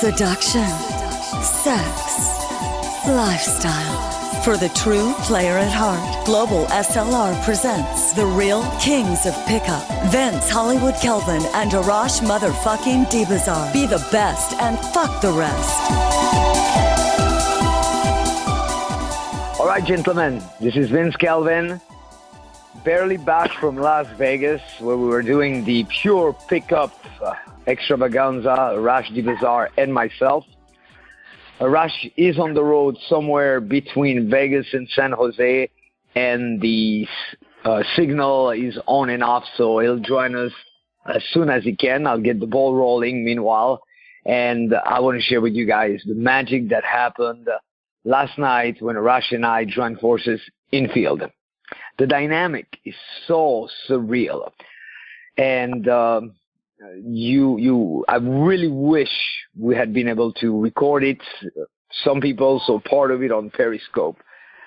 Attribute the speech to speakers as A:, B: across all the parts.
A: seduction, sex, lifestyle. For the true player at heart, Global SLR presents the real kings of pickup. Vince Hollywood Kelvin and Arash motherfucking Dibazar. Be the best and fuck the rest.
B: All right, gentlemen, this is Vince Kelvin. Barely back from Las Vegas, where we were doing the pure pickup extravaganza, Arash Dibazar and myself. Arash is on the road somewhere between Vegas and San Jose, and the signal is on and off, so he'll join us as soon as he can. I'll get the ball rolling meanwhile, and I want to share with you guys the magic that happened last night when Arash and I joined forces in field. The dynamic is so surreal, and I really wish we had been able to record it. Some people saw part of it on Periscope,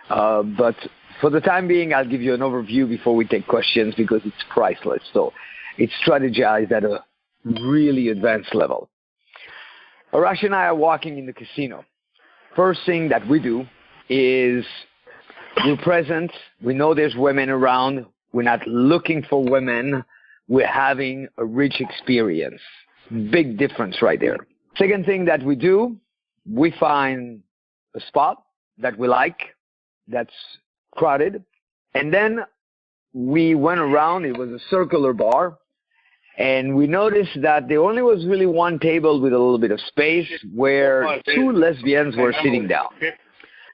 B: but for the time being, I'll give you an overview before we take questions because it's priceless. So it's strategized at a really advanced level. Arash and I are walking in the casino. First thing that we do is we're present. We know there's women around. We're not looking for women. We're having a rich experience. Big difference right there. Second thing that we do, we find a spot that we like, that's crowded. And then we went around. It was a circular bar. And we noticed that there only was really one table with a little bit of space where two lesbians were sitting down.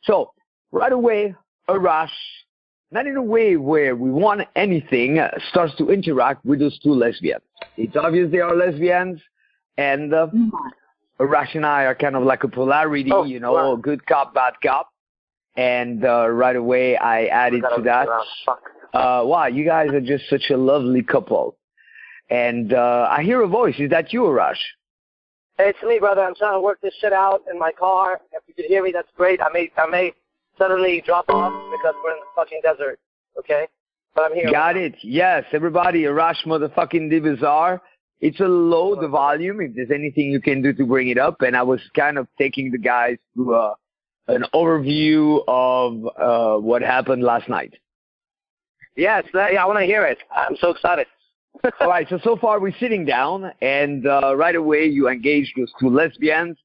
B: So right away, Arash, not in a way where we want anything, starts to interact with those two lesbians. It's obvious they are lesbians, and Arash and I are kind of like a polarity, good cop, bad cop. And right away, I added to that, wow, you guys are just such a lovely couple. And I hear a voice. Is that you, Arash?
C: Hey, it's me, brother. I'm trying to work this shit out in my car. If you could hear me, that's great. I may suddenly drop off because we're in the fucking desert, okay? But I'm here.
B: Got it. Yes, everybody, Arash motherfucking Dibazar. It's a low, the volume, if there's anything you can do to bring it up. And I was kind of taking the guys through an overview of what happened last night.
C: Yes, I want to hear it. I'm so excited.
B: All right, so far we're sitting down, and right away you engage those two lesbians.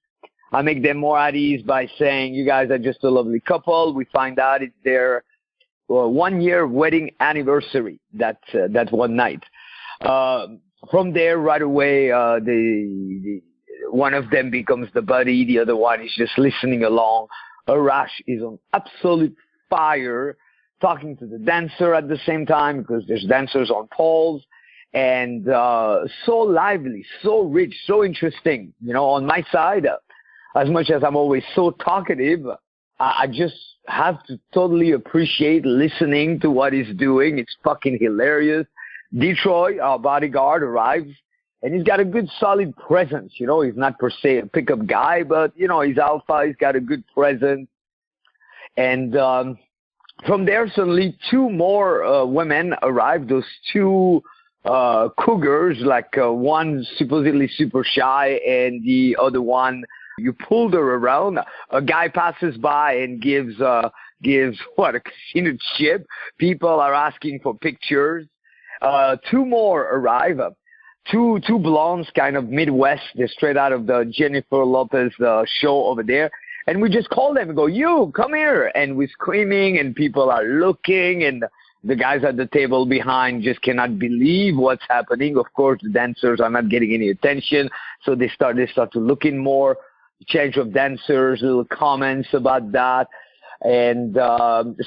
B: I make them more at ease by saying, you guys are just a lovely couple. We find out it's their 1-year wedding anniversary that one night. From there, right away, one of them becomes the buddy. The other one is just listening along. Arash is on absolute fire, talking to the dancer at the same time because there's dancers on poles. And so lively, so rich, so interesting. On my side, as much as I'm always so talkative, I just have to totally appreciate listening to what he's doing. It's fucking hilarious. Detroit, our bodyguard, arrives, and he's got a good, solid presence. He's not per se a pickup guy, but, he's alpha. He's got a good presence. And from there, suddenly, two more women arrive. Those two cougars, like one supposedly super shy and the other one, you pulled her around. A guy passes by and gives a casino chip. People are asking for pictures. Two more arrive. Two blondes, kind of Midwest. They're straight out of the Jennifer Lopez show over there. And we just call them and go, you, come here. And we're screaming and people are looking, and the guys at the table behind just cannot believe what's happening. Of course, the dancers are not getting any attention, so they start to look in more. Change of dancers, little comments about that. And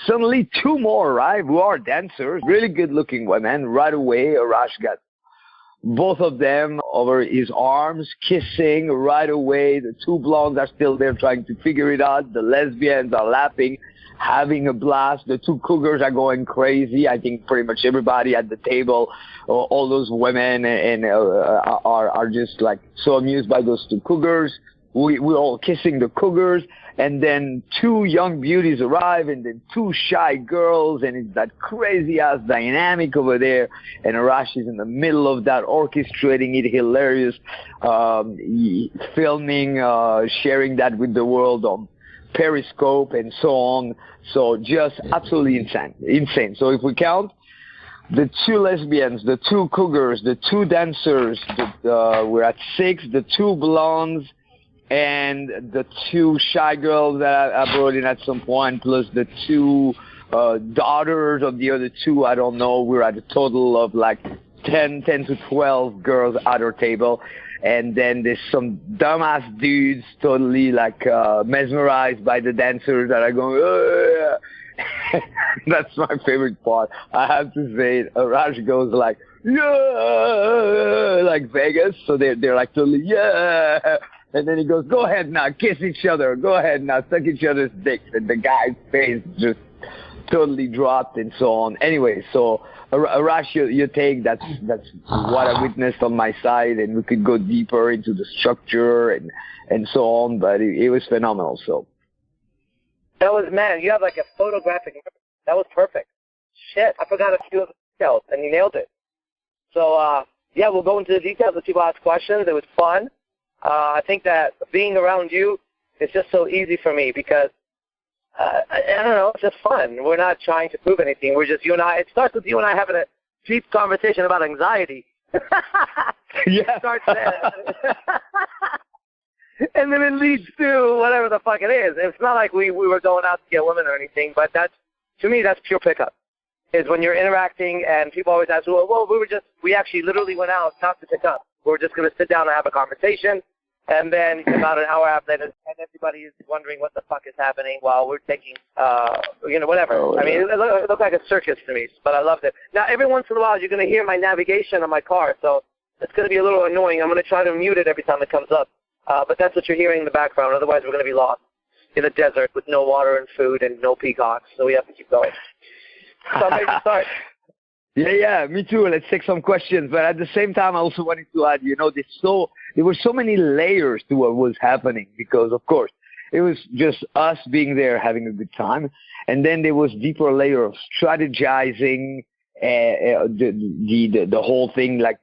B: suddenly two more arrive who are dancers, really good-looking women. Right away, Arash got both of them over his arms, kissing right away. The two blondes are still there trying to figure it out. The lesbians are laughing, having a blast. The two cougars are going crazy. I think pretty much everybody at the table, all those women, and are just like so amused by those two cougars. we're all kissing the cougars, and then two young beauties arrive, and then two shy girls, and it's that crazy-ass dynamic over there, and Arash is in the middle of that, orchestrating it, hilarious, filming, sharing that with the world on Periscope and so on. So just absolutely insane. So if we count, the two lesbians, the two cougars, the two dancers, we're at 6, the two blondes, and the two shy girls that I brought in at some point, plus the two daughters of the other two, I don't know, we're at a total of like 10 to 12 girls at our table. And then there's some dumbass dudes totally like mesmerized by the dancers that are going, oh, yeah. That's my favorite part. I have to say it. Arash goes like, yeah, like Vegas. So they're like totally, yeah. And then he goes, go ahead now, kiss each other. Go ahead now, suck each other's dicks. And the guy's face just totally dropped and so on. Anyway, so Arash, your take, that's what I witnessed on my side, and we could go deeper into the structure and so on, but it was phenomenal. So
C: that was, man, you have like a photographic memory. That was perfect. Shit, I forgot a few of the details, and you nailed it. So, yeah, we'll go into the details if people ask questions. It was fun. I think that being around you is just so easy for me because, I don't know, it's just fun. We're not trying to prove anything. We're just, you and I, it starts with you and I having a deep conversation about anxiety.
B: Yeah.
C: It starts there. And then it leads to whatever the fuck it is. It's not like we were going out to get women or anything, but that's, to me, that's pure pickup. Is when you're interacting and people always ask, well, we actually literally went out not to pick up. We're just going to sit down and have a conversation, and then about an hour after that, and everybody is wondering what the fuck is happening while we're taking, whatever.
B: Oh, yeah.
C: I mean, it looked like a circus to me, but I loved it. Now, every once in a while, you're going to hear my navigation on my car, so it's going to be a little annoying. I'm going to try to mute it every time it comes up, but that's what you're hearing in the background. Otherwise, we're going to be lost in the desert with no water and food and no peacocks, so we have to keep going. So I'm ready to start.
B: Yeah, me too. Let's take some questions. But at the same time, I also wanted to add, there were so many layers to what was happening because, of course, it was just us being there having a good time. And then there was deeper layer of strategizing, the whole thing, like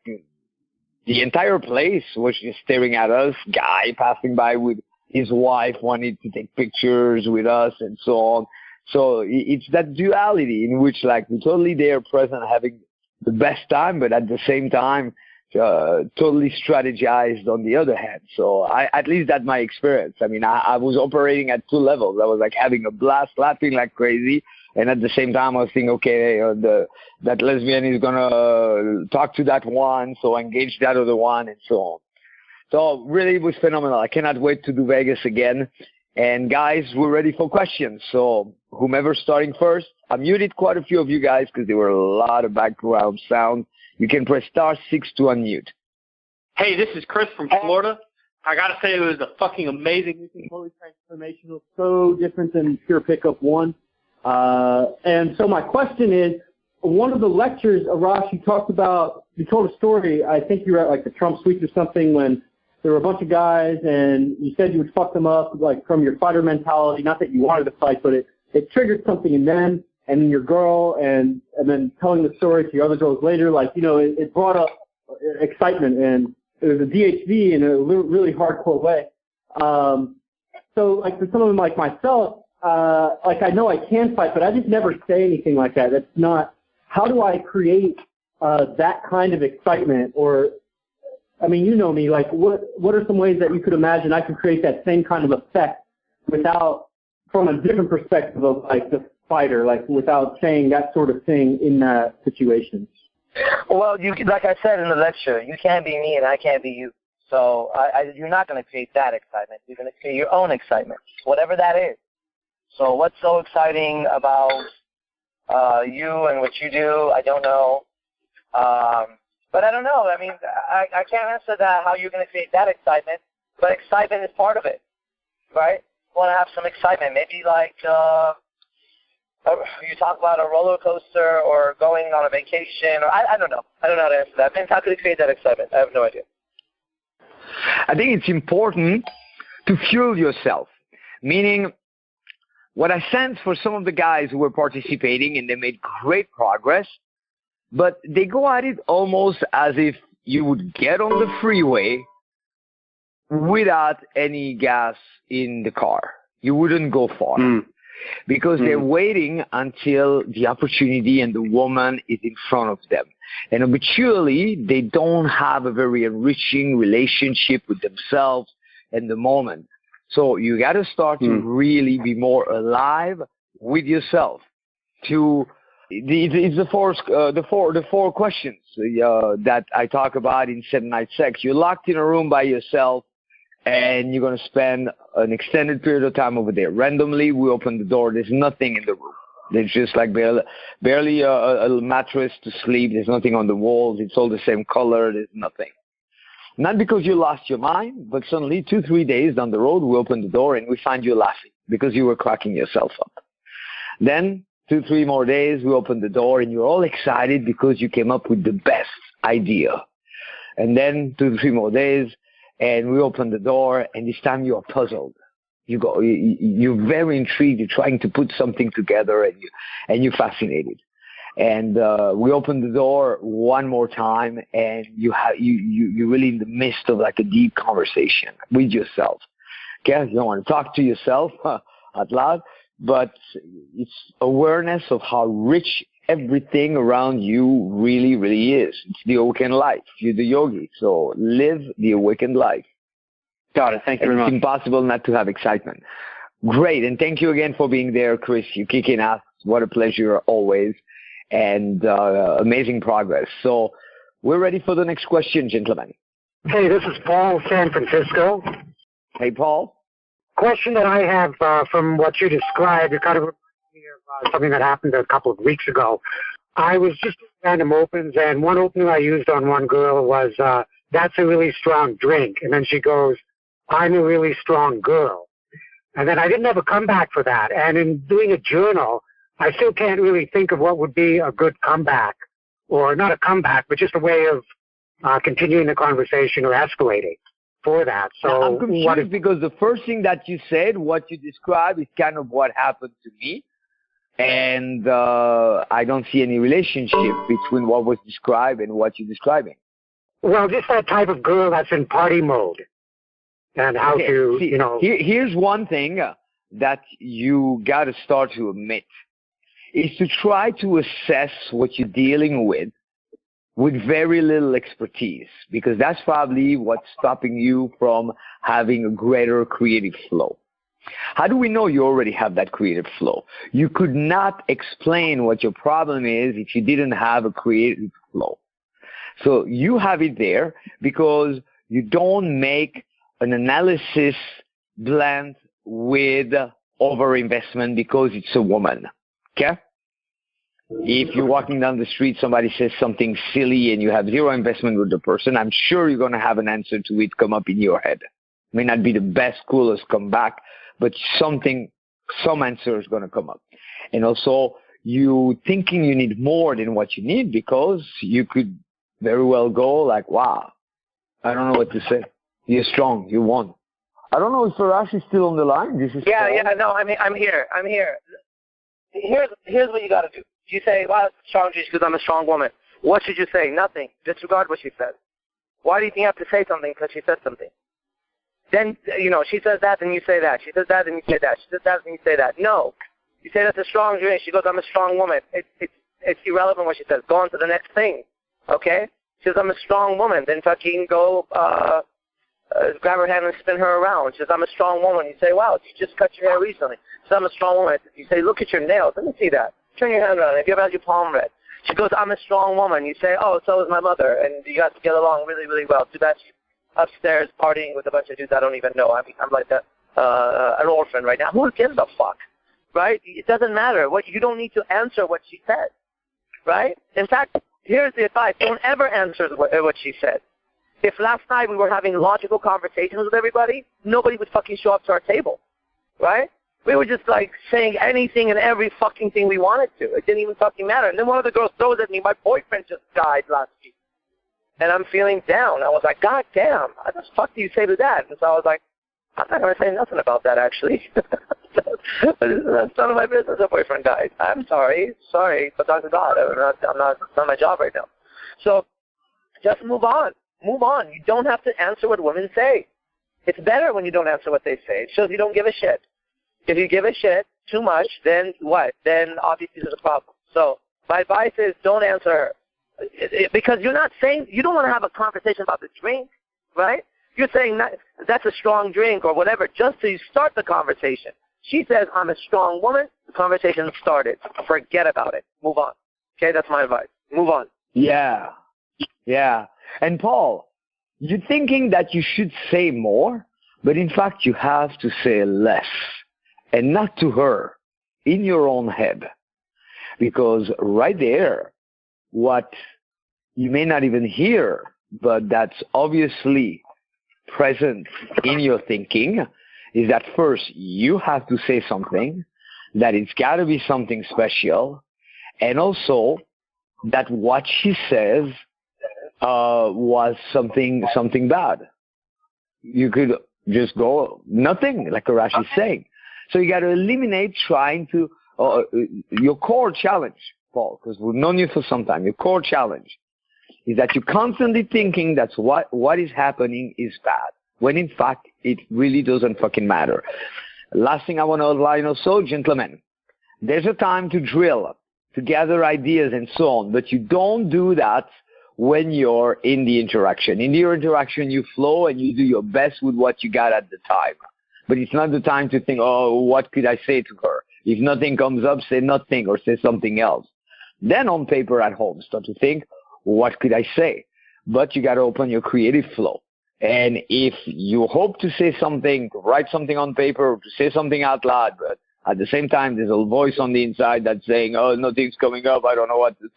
B: the entire place was just staring at us, guy passing by with his wife wanted to take pictures with us and so on. So it's that duality in which, like, we're totally there, present, having the best time, but at the same time, totally strategized on the other hand. So at least that's my experience. I mean, I was operating at 2 levels. I was like having a blast, laughing like crazy, and at the same time, I was thinking, okay, that lesbian is gonna talk to that one, so engage that other one, and so on. So really, it was phenomenal. I cannot wait to do Vegas again. And guys, we're ready for questions. So whomever's starting first, I muted quite a few of you guys because there were a lot of background sound. You can press *6 to unmute.
D: Hey, this is Chris from Florida. I got to say it was a fucking amazing weekend, totally transformational, so different than pure pickup 1. And so my question is, one of the lectures, Arash, you told a story, I think you were at like the Trump suite or something when there were a bunch of guys, and you said you would fuck them up, like from your fighter mentality. Not that you wanted to fight, but it triggered something in them and in your girl, and then telling the story to your other girls later. Like, it brought up excitement, and it was a DHV in a really hardcore way. So, like, for someone like myself, like, I know I can fight, but I just never say anything like that. That's not. How do I create that kind of excitement? Or, I mean, you know me, like, what are some ways that you could imagine I could create that same kind of effect from a different perspective of, like, the fighter, like, without saying that sort of thing in that situation?
C: Well, like I said in the lecture, you can't be me and I can't be you. So you're not going to create that excitement. You're going to create your own excitement, whatever that is. So what's so exciting about you and what you do, I don't know. But I don't know. I mean, I can't answer that, how you're going to create that excitement, but excitement is part of it, right? You want to have some excitement. Maybe like you talk about a roller coaster or going on a vacation, or I don't know. I don't know how to answer that. Vince, how could you create that excitement? I have no idea.
B: I think it's important to fuel yourself. Meaning, what I sense for some of the guys who were participating, and they made great progress, but they go at it almost as if you would get on the freeway without any gas in the car. You wouldn't go far because they're waiting until the opportunity and the woman is in front of them. And habitually, they don't have a very enriching relationship with themselves and the moment. So you got to start to really be more alive with yourself. It's the four questions that I talk about in 7 Night Sex. You're locked in a room by yourself, and you're going to spend an extended period of time over there. Randomly, we open the door. There's nothing in the room. There's just like barely a mattress to sleep. There's nothing on the walls. It's all the same color. There's nothing. Not because you lost your mind, but suddenly 2-3 days down the road, we open the door and we find you laughing because you were cracking yourself up. Then 2-3 more days, we open the door and you're all excited because you came up with the best idea. And then 2-3 more days, and we open the door, and this time you are puzzled. You're very intrigued. You're trying to put something together, and you're fascinated. And we open the door one more time, and you're really in the midst of like a deep conversation with yourself. Okay, you don't want to talk to yourself out loud, but it's awareness of how rich everything around you really, really is. It's the awakened life. You're the yogi, so live the awakened life.
D: Got it. Thank you very much.
B: It's impossible not to have excitement. Great, and thank you again for being there, Chris. You're kicking ass. What a pleasure always, and amazing progress. So we're ready for the next question, gentlemen.
E: Hey, this is Paul, San Francisco.
B: Hey, Paul.
E: Question that I have from what you described, it kind of reminds me of something that happened a couple of weeks ago. I was just doing random opens, and one opening I used on one girl was, that's a really strong drink. And then she goes, I'm a really strong girl. And then I didn't have a comeback for that. And in doing a journal, I still can't really think of what would be a good comeback, or not a comeback, but just a way of continuing the conversation or escalating for that. So
B: now, I'm confused because the first thing that you said, what you described, is kind of what happened to me. And I don't see any relationship between what was described and what you're describing.
E: Well, just that type of girl that's in party mode. And how to,
B: see, here's one thing that you got to start to admit, is to try to assess what you're dealing with very little expertise, because that's probably what's stopping you from having a greater creative flow. How do we know you already have that creative flow? You could not explain what your problem is if you didn't have a creative flow. So you have it there because you don't make an analysis blend with overinvestment because it's a woman. Okay? If you're walking down the street, somebody says something silly and you have zero investment with the person, I'm sure you're going to have an answer to it come up in your head. May not be the best, coolest comeback, but some answer is going to come up. And also, you thinking you need more than what you need because you could very well go like, wow, I don't know what to say. You're strong. You won. I don't know if Arash is still on the line. This is
C: no, I'm here. Here's what you got to do. You say, well, strong because I'm a strong woman. What should you say? Nothing. Disregard what she said. Why do you think you have to say something because she said something? Then, she says that, and you say that. She says that, and you say that. She says that, and you say that. No. You say that's a strong drink. She goes, I'm a strong woman. It's irrelevant what she says. Go on to the next thing. Okay? She says, I'm a strong woman. Then fucking go grab her hand and spin her around. She says, I'm a strong woman. You say, wow, you just cut your hair recently. She says, I'm a strong woman. You say, look at your nails. Let me see that. Turn your hand around. Have you ever had your palm read? She goes, I'm a strong woman. You say, oh, so is my mother. And you guys get along really, really well. Too bad she's upstairs partying with a bunch of dudes I don't even know. I'm like an orphan right now. Who gives a fuck? Right? It doesn't matter. You don't need to answer what she said. Right? In fact, here's the advice. Don't ever answer what she said. If last night we were having logical conversations with everybody, nobody would fucking show up to our table. Right? We were just like saying anything and every fucking thing we wanted to. It didn't even fucking matter. And then one of the girls throws at me, my boyfriend just died last week. And I'm feeling down. I was like, God damn, what the fuck do you say to that? And so I was like, I'm not going to say nothing about that, actually. That's none of my business, a boyfriend died. I'm sorry, but talk to God. It's not my job right now. So just move on. Move on. You don't have to answer what women say. It's better when you don't answer what they say. It shows you don't give a shit. If you give a shit too much, then what? Then obviously there's a problem. So my advice is don't answer her. Because you're not saying, you don't want to have a conversation about the drink, right? You're saying that's a strong drink or whatever, just so you start the conversation. She says, I'm a strong woman. The conversation started. Forget about it. Move on. Okay, that's my advice. Move on.
B: Yeah. And Paul, you're thinking that you should say more, but in fact you have to say less. And not to her, in your own head. Because right there, what you may not even hear, but that's obviously present in your thinking, is that first you have to say something, that it's got to be something special, and also that what she says was something bad. You could just go nothing, like Arash is saying. So you got to eliminate trying to your core challenge, Paul, because we've known you for some time. Your core challenge is that you're constantly thinking that what is happening is bad, when in fact it really doesn't fucking matter. Last thing I want to outline also, gentlemen, there's a time to drill, to gather ideas and so on, but you don't do that when you're in the interaction. In your interaction, you flow and you do your best with what you got at the time. But it's not the time to think, oh, what could I say to her? If nothing comes up, say nothing or say something else. Then on paper at home, start to think, what could I say? But you got to open your creative flow. And if you hope to say something, to write something on paper, or to say something out loud, but at the same time there's a voice on the inside that's saying, oh, nothing's coming up, I don't know what to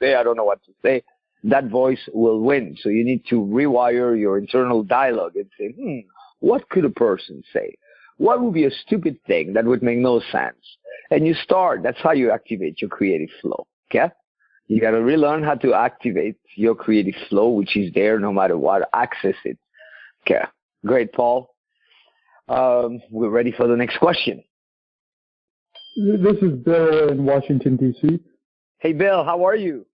B: say, that voice will win. So you need to rewire your internal dialogue and say, what could a person say? What would be a stupid thing that would make no sense? And you start. That's how you activate your creative flow, okay? You got to relearn how to activate your creative flow, which is there no matter what. Access it. Okay. Great, Paul. We're ready for the next question.
F: This is Bill in Washington, D.C.
B: Hey, Bill, how are you?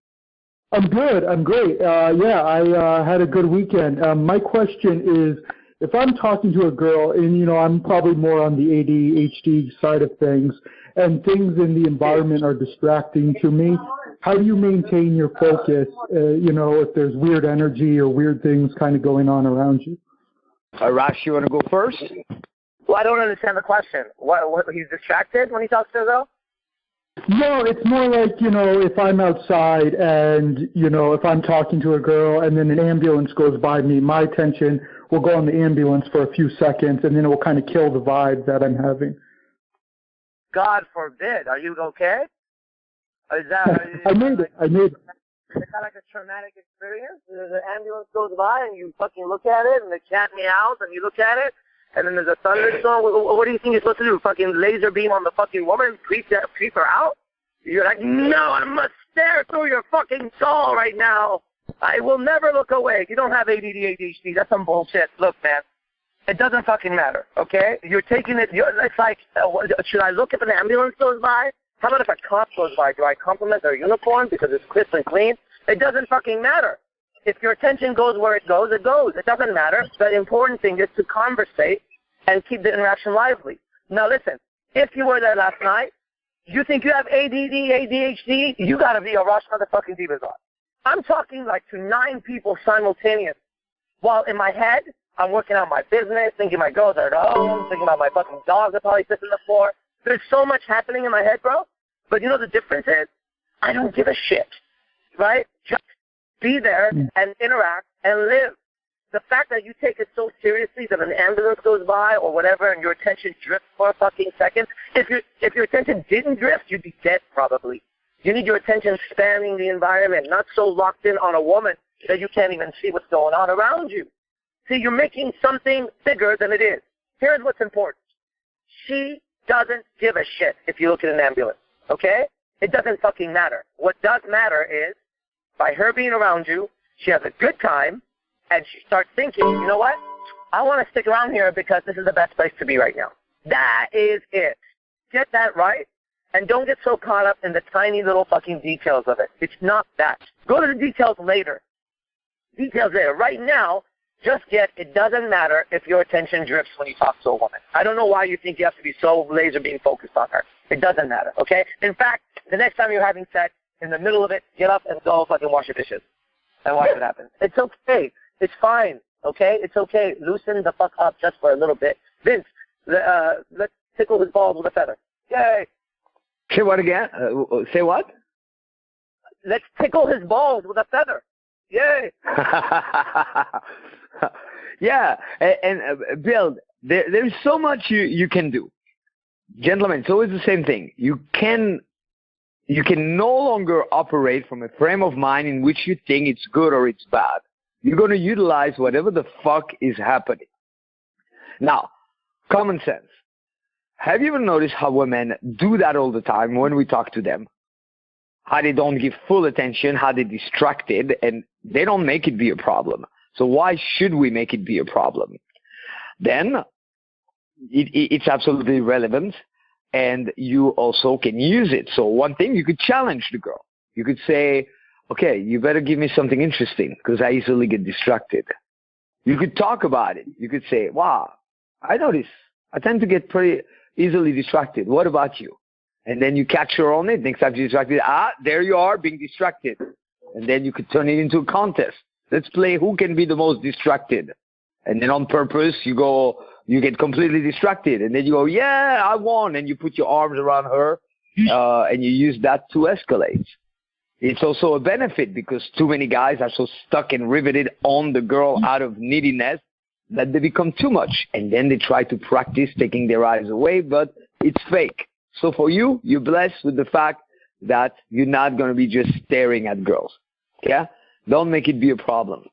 F: I'm good. I'm great. I had a good weekend. My question is, if I'm talking to a girl and, I'm probably more on the ADHD side of things and things in the environment are distracting to me, how do you maintain your focus, if there's weird energy or weird things kind of going on around you?
B: Arash, you want to go first?
C: Well, I don't understand the question. What he's distracted when he talks to a girl?
F: No, it's more like, if I'm outside and, if I'm talking to a girl and then an ambulance goes by me, my attention will go on the ambulance for a few seconds and then it will kind of kill the vibe that I'm having.
C: God forbid. Are you okay? Is that,
F: I made it.
C: Is that like a traumatic experience? The ambulance goes by and you fucking look at it and the cat meows and you look at it and then there's a thunderstorm. What do you think you're supposed to do? Fucking laser beam on the fucking woman and creep her out? You're like, no, I must stare through your fucking soul right now. I will never look away. You don't have ADD, ADHD. That's some bullshit. Look, man, it doesn't fucking matter, okay? You're taking it. It's like, should I look if an ambulance goes by? How about if a cop goes by? Do I compliment their uniform because it's crisp and clean? It doesn't fucking matter. If your attention goes where it goes, it goes. It doesn't matter. The important thing is to conversate and keep the interaction lively. Now, listen, if you were there last night, you think you have ADD, ADHD, you got to be Arash motherfucking Dibazar. I'm talking like to 9 people simultaneously. While in my head, I'm working on my business, thinking my girls are at home, thinking about my fucking dogs that probably sit on the floor. There's so much happening in my head, bro. But you know the difference is? I don't give a shit, right? Just be there and interact and live. The fact that you take it so seriously that an ambulance goes by or whatever and your attention drifts for a fucking second, if your attention didn't drift, you'd be dead probably. You need your attention spanning the environment, not so locked in on a woman that you can't even see what's going on around you. See, you're making something bigger than it is. Here's what's important. She doesn't give a shit if you look at an ambulance, okay? It doesn't fucking matter. What does matter is, by her being around you, she has a good time, and she starts thinking, you know what? I want to stick around here because this is the best place to be right now. That is it. Get that right, and don't get so caught up in the tiny little fucking details of it. It's not that. Go to the details later. Details later. Right now, just get, it doesn't matter if your attention drifts when you talk to a woman. I don't know why you think you have to be so laser beam focused on her. It doesn't matter, okay? In fact, the next time you're having sex, in the middle of it, get up and go fucking wash your dishes and watch what happens. It's okay. It's fine, okay? It's okay. Loosen the fuck up just for a little bit. Vince, let's tickle his balls with a feather. Yay.
B: Say what again? Say what?
C: Let's tickle his balls with a feather. Yay.
B: Yeah, and Bill, there's so much you can do. Gentlemen, it's always the same thing. You can no longer operate from a frame of mind in which you think it's good or it's bad. You're going to utilize whatever the fuck is happening. Now, common sense. Have you ever noticed how women do that all the time when we talk to them? How they don't give full attention, how they're distracted, and they don't make it be a problem. So why should we make it be a problem? Then it's absolutely relevant, and you also can use it. So one thing, you could challenge the girl. You could say, okay, you better give me something interesting because I easily get distracted. You could talk about it. You could say, wow, I notice I tend to get pretty easily distracted. What about you? And then you catch her on it. Next time she's distracted, there you are being distracted. And then you could turn it into a contest. Let's play who can be the most distracted. And then on purpose, you get completely distracted. And then you go, yeah, I won. And you put your arms around her, and you use that to escalate. It's also a benefit because too many guys are so stuck and riveted on the girl out of neediness that they become too much. And then they try to practice taking their eyes away, but it's fake. So for you, you're blessed with the fact that you're not going to be just staring at girls. Yeah? Don't make it be a problem.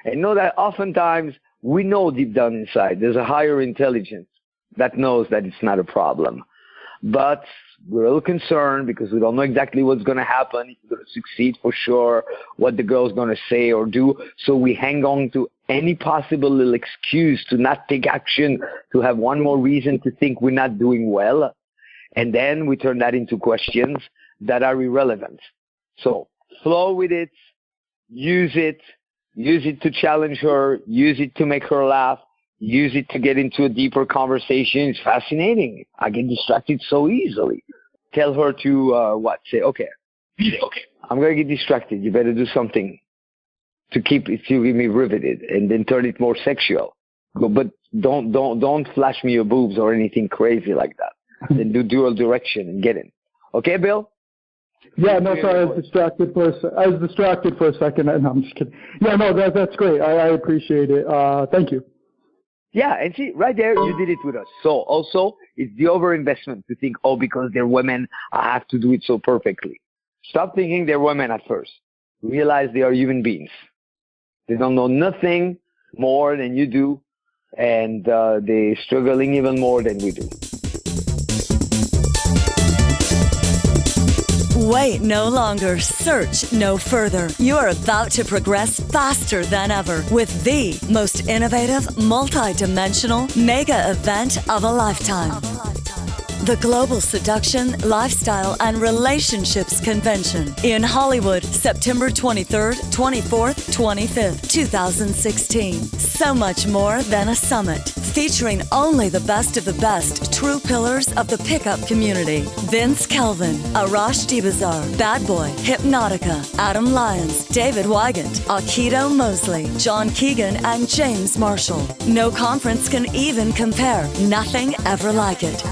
B: And know that oftentimes we know deep down inside there's a higher intelligence that knows that it's not a problem. But we're a little concerned because we don't know exactly what's going to happen, if you're going to succeed for sure, what the girl's going to say or do. So we hang on to any possible little excuse to not take action, to have one more reason to think we're not doing well. And then we turn that into questions that are irrelevant. So flow with it, use it to challenge her, use it to make her laugh, use it to get into a deeper conversation. It's fascinating. I get distracted so easily. Tell her to say, okay, I'm going to get distracted. You better do something to keep me riveted, and then turn it more sexual. But don't flash me your boobs or anything crazy like that. Then do dual direction and get in. Okay, Bill?
F: Yeah, no, sorry, I was distracted for a second. No, I'm just kidding. Yeah, no, that's great. I appreciate it. Thank you.
B: Yeah, and see, right there, you did it with us. So also, it's the overinvestment to think, because they're women, I have to do it so perfectly. Stop thinking they're women at first. Realize they are human beings. They don't know nothing more than you do, and they're struggling even more than we do.
A: Wait no longer. Search no further. You are about to progress faster than ever with the most innovative, multi-dimensional mega event of a lifetime. The Global Seduction, Lifestyle, and Relationships Convention in Hollywood, September 23rd, 24th, 25th, 2016. So much more than a summit. Featuring only the best of the best true pillars of the pickup community. Vince Kelvin, Arash Dibazar, Bad Boy, Hypnotica, Adam Lyons, David Wygant, Akito Mosley, John Keegan, and James Marshall. No conference can even compare. Nothing ever like it.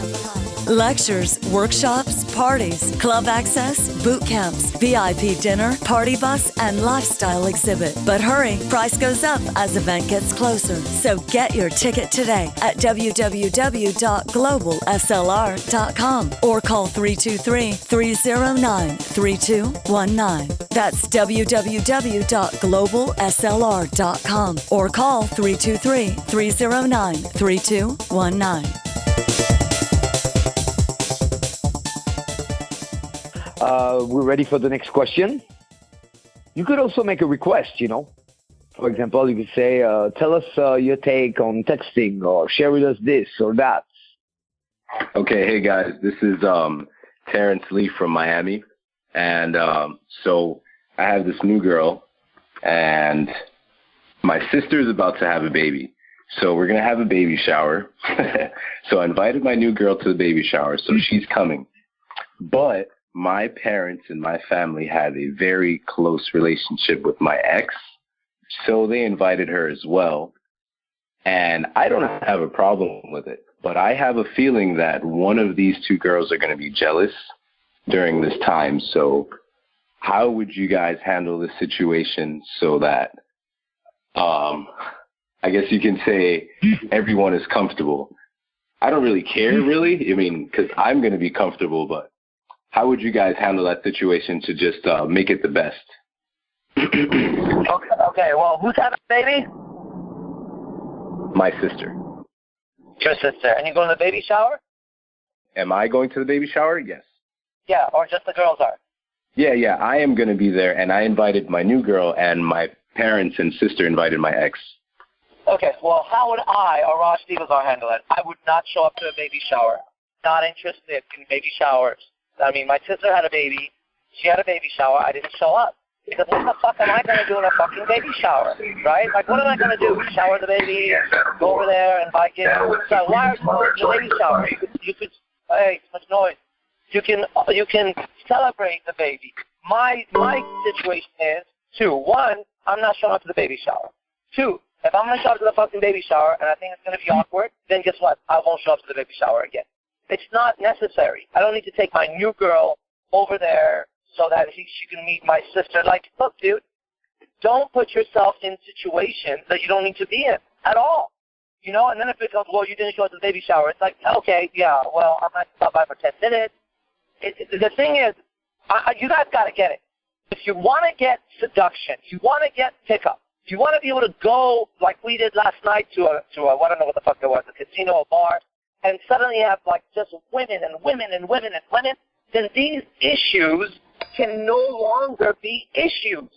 A: Lectures, workshops, parties, club access, boot camps, VIP dinner, party bus, and lifestyle exhibit. But hurry, price goes up as event gets closer. So get your ticket today at www.globalslr.com or call 323-309-3219. That's www.globalslr.com or call 323-309-3219.
B: We're ready for the next question. You could also make a request, For example, you could say, tell us your take on texting, or share with us this or that.
G: Okay, hey guys, this is Terrence Lee from Miami. And so I have this new girl, and my sister's about to have a baby. So we're going to have a baby shower. So I invited my new girl to the baby shower, so she's coming. But my parents and my family had a very close relationship with my ex, so they invited her as well. And I don't have a problem with it, but I have a feeling that one of these two girls are going to be jealous during this time. So how would you guys handle this situation so that I guess you can say everyone is comfortable? I don't really care, really. I mean, because I'm going to be comfortable, but how would you guys handle that situation to just make it the best?
C: Okay, well, who's having a baby?
G: My sister.
C: Your sister. And you going to the baby shower?
G: Am I going to the baby shower? Yes.
C: Yeah, or just the girls are?
G: Yeah, I am going to be there, and I invited my new girl, and my parents and sister invited my ex.
C: Okay, well, how would I, Arash Dibazar, handle it? I would not show up to a baby shower. Not interested in baby showers. I mean, my sister had a baby. She had a baby shower. I didn't show up. Because what the fuck am I going to do in a fucking baby shower, right? Like, what am I going to do? Shower the baby, go over there and buy gifts? So why are you going to the baby shower? You could, hey, too much noise. You can celebrate the baby. My situation is, 2, 1, I'm not showing up to the baby shower. 2, if I'm going to show up to the fucking baby shower and I think it's going to be awkward, then guess what? I won't show up to the baby shower again. It's not necessary. I don't need to take my new girl over there so that she can meet my sister. Like, look, dude, don't put yourself in situations that you don't need to be in at all. You know, and then if it becomes, well, you didn't show up to the baby shower, it's like, okay, yeah, well, I might stop by for 10 minutes. The thing is, you guys got to get it. If you want to get seduction, if you want to get pickup, if you want to be able to go like we did last night to a I don't know what the fuck it was, a casino, a bar, and suddenly have like just women and women and women and women, then these issues can no longer be issues.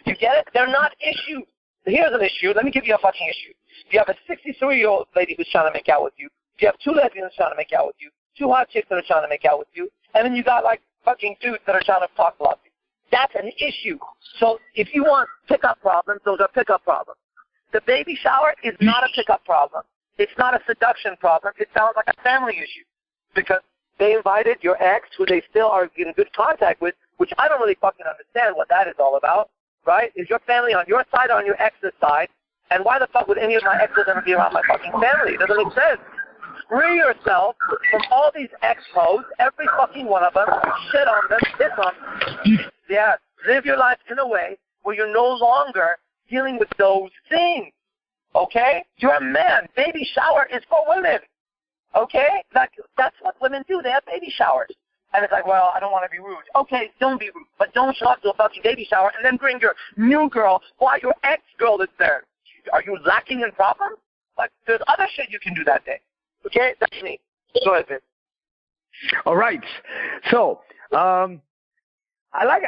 C: You get it? They're not issues. Here's an issue. Let me give you a fucking issue. You have a 63-year-old lady who's trying to make out with you. You have 2 lesbians trying to make out with you. 2 hot chicks that are trying to make out with you. And then you got like fucking dudes that are trying to talk about you. That's an issue. So if you want pickup problems, those are pickup problems. The baby shower is not a pickup problem. It's not a seduction problem. It sounds like a family issue because they invited your ex, who they still are in good contact with, which I don't really fucking understand what that is all about, right? Is your family on your side or on your ex's side? And why the fuck would any of my exes ever be around my fucking family? It doesn't make sense. Free yourself from all these ex-hoes, every fucking one of them, shit on them, piss on them. Yeah, live your life in a way where you're no longer dealing with those things, okay? You're a man. Baby shower is for women, okay? That's what women do. They have baby showers. And it's like, well, I don't want to be rude. Okay, don't be rude, but don't show up to a fucking baby shower and then bring your new girl while your ex-girl is there. Are you lacking in problems? Like, there's other shit you can do that day. Okay, that's me. Go ahead, Vince.
B: All right. So, I like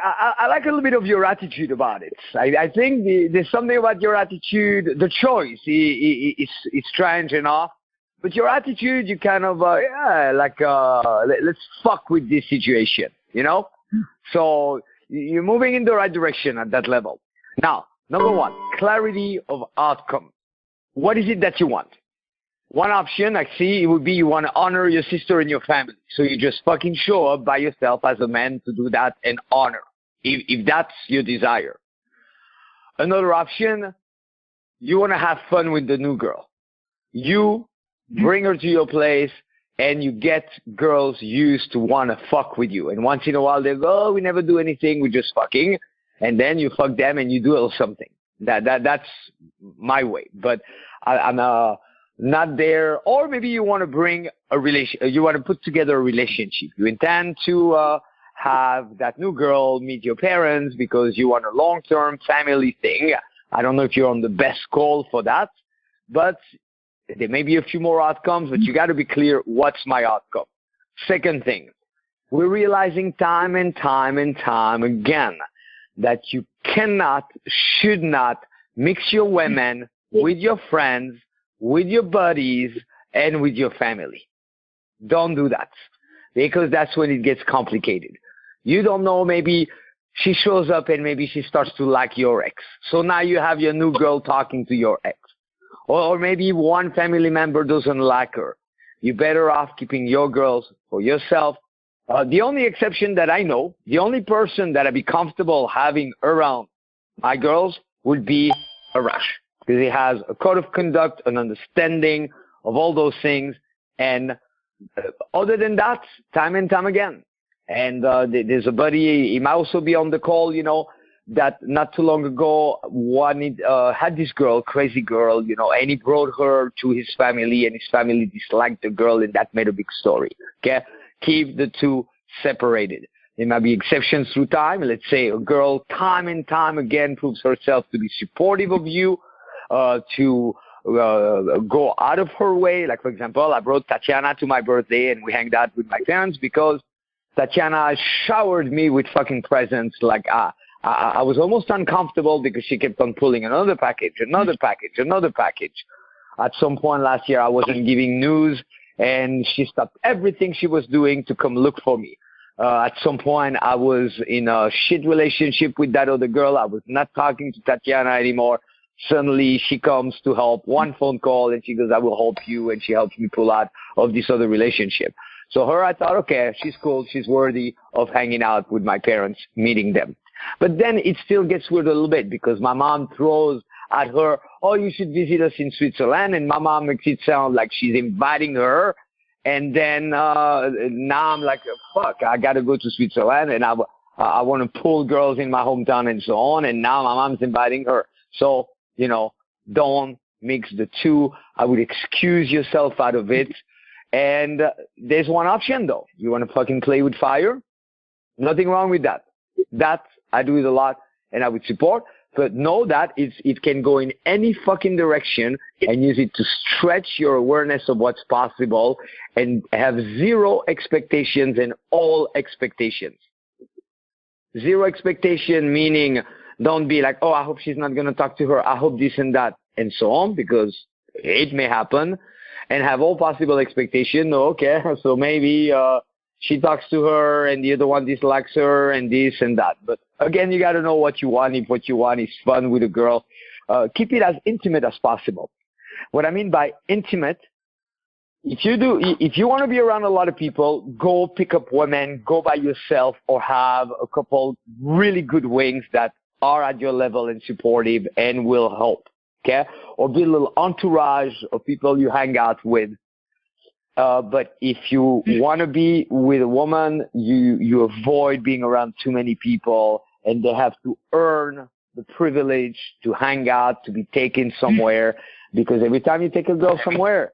B: a little bit of your attitude about it. I think there's something about your attitude. The choice is strange enough, but your attitude, you kind of let's fuck with this situation, you know. So you're moving in the right direction at that level. Now, number 1, clarity of outcome. What is it that you want? One option I see, it would be you want to honor your sister and your family. So you just fucking show up by yourself as a man to do that and honor, if that's your desire. Another option, you want to have fun with the new girl. You bring her to your place and you get girls used to want to fuck with you. And once in a while they go, oh, we never do anything, we're just fucking. And then you fuck them and you do a little something. That's my way. But I'm not there, or maybe you want to bring you want to put together a relationship. You intend to have that new girl meet your parents because you want a long-term family thing. I don't know if you're on the best call for that, but there may be a few more outcomes, but you got to be clear, what's my outcome? Second thing, we're realizing time and time and time again that you cannot, should not Mix your women with your friends, with your buddies, and with your family. Don't do that, because that's when it gets complicated. You don't know, maybe she shows up and maybe she starts to like your ex. So now you have your new girl talking to your ex. Or maybe one family member doesn't like her. You're better off keeping your girls for yourself. The only exception that I know, the only person that I'd be comfortable having around my girls would be Arash, because he has a code of conduct, an understanding of all those things. And other than that, time and time again. And there's a buddy, he might also be on the call, you know, that not too long ago had this girl, crazy girl, you know, and he brought her to his family, and his family disliked the girl, and that made a big story. Okay? Keep the two separated. There might be exceptions through time. Let's say a girl time and time again proves herself to be supportive of you, to go out of her way. Like, for example, I brought Tatiana to my birthday, and we hanged out with my parents because Tatiana showered me with fucking presents. Like, I was almost uncomfortable because she kept on pulling another package. At some point last year, I wasn't giving news, and she stopped everything she was doing to come look for me. At some point, I was in a shit relationship with that other girl. I was not talking to Tatiana anymore. Suddenly, she comes to help. One phone call, and she goes, I will help you, and she helps me pull out of this other relationship. So her, I thought, okay, she's cool. She's worthy of hanging out with my parents, meeting them. But then it still gets weird a little bit, because my mom throws at her, oh, you should visit us in Switzerland. And my mom makes it sound like she's inviting her. And then now I'm like, fuck, I got to go to Switzerland, and I want to pull girls in my hometown and so on. And now my mom's inviting her. So, you know, don't mix the two. I would excuse yourself out of it. And there's one option, though. You want to fucking play with fire? Nothing wrong with that. That, I do it a lot, and I would support. But know that it can go in any fucking direction, and use it to stretch your awareness of what's possible, and have zero expectations and all expectations. Zero expectation meaning don't be like, oh, I hope she's not going to talk to her. I hope this and that, and so on, because it may happen. And have all possible expectation. Okay, so maybe she talks to her and the other one dislikes her and this and that. But again, you got to know what you want. If what you want is fun with a girl, keep it as intimate as possible. What I mean by intimate, if you want to be around a lot of people, go pick up women, go by yourself, or have a couple really good wings that are at your level and supportive and will help. Okay? Or be a little entourage of people you hang out with. But if you want to be with a woman, you avoid being around too many people, and they have to earn the privilege to hang out, to be taken somewhere. Because every time you take a girl somewhere,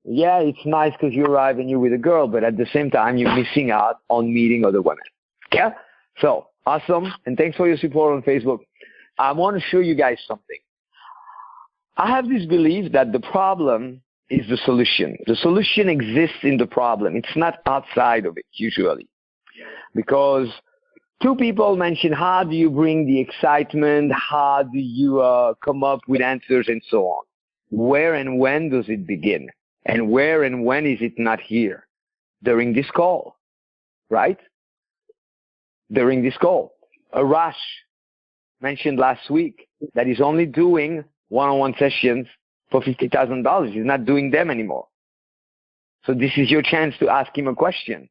B: yeah, it's nice because you arrive and you're with a girl, but at the same time, you're missing out on meeting other women. Okay? So, awesome. And thanks for your support on Facebook. I want to show you guys something. I have this belief that the problem is the solution. The solution exists in the problem. It's not outside of it, usually. Because two people mention, how do you bring the excitement? How do you come up with answers and so on? Where and when does it begin? And where and when is it not here? During this call, right? During this call. Arash mentioned last week that he's only doing one-on-one sessions for $50,000. He's not doing them anymore. So this is your chance to ask him a question.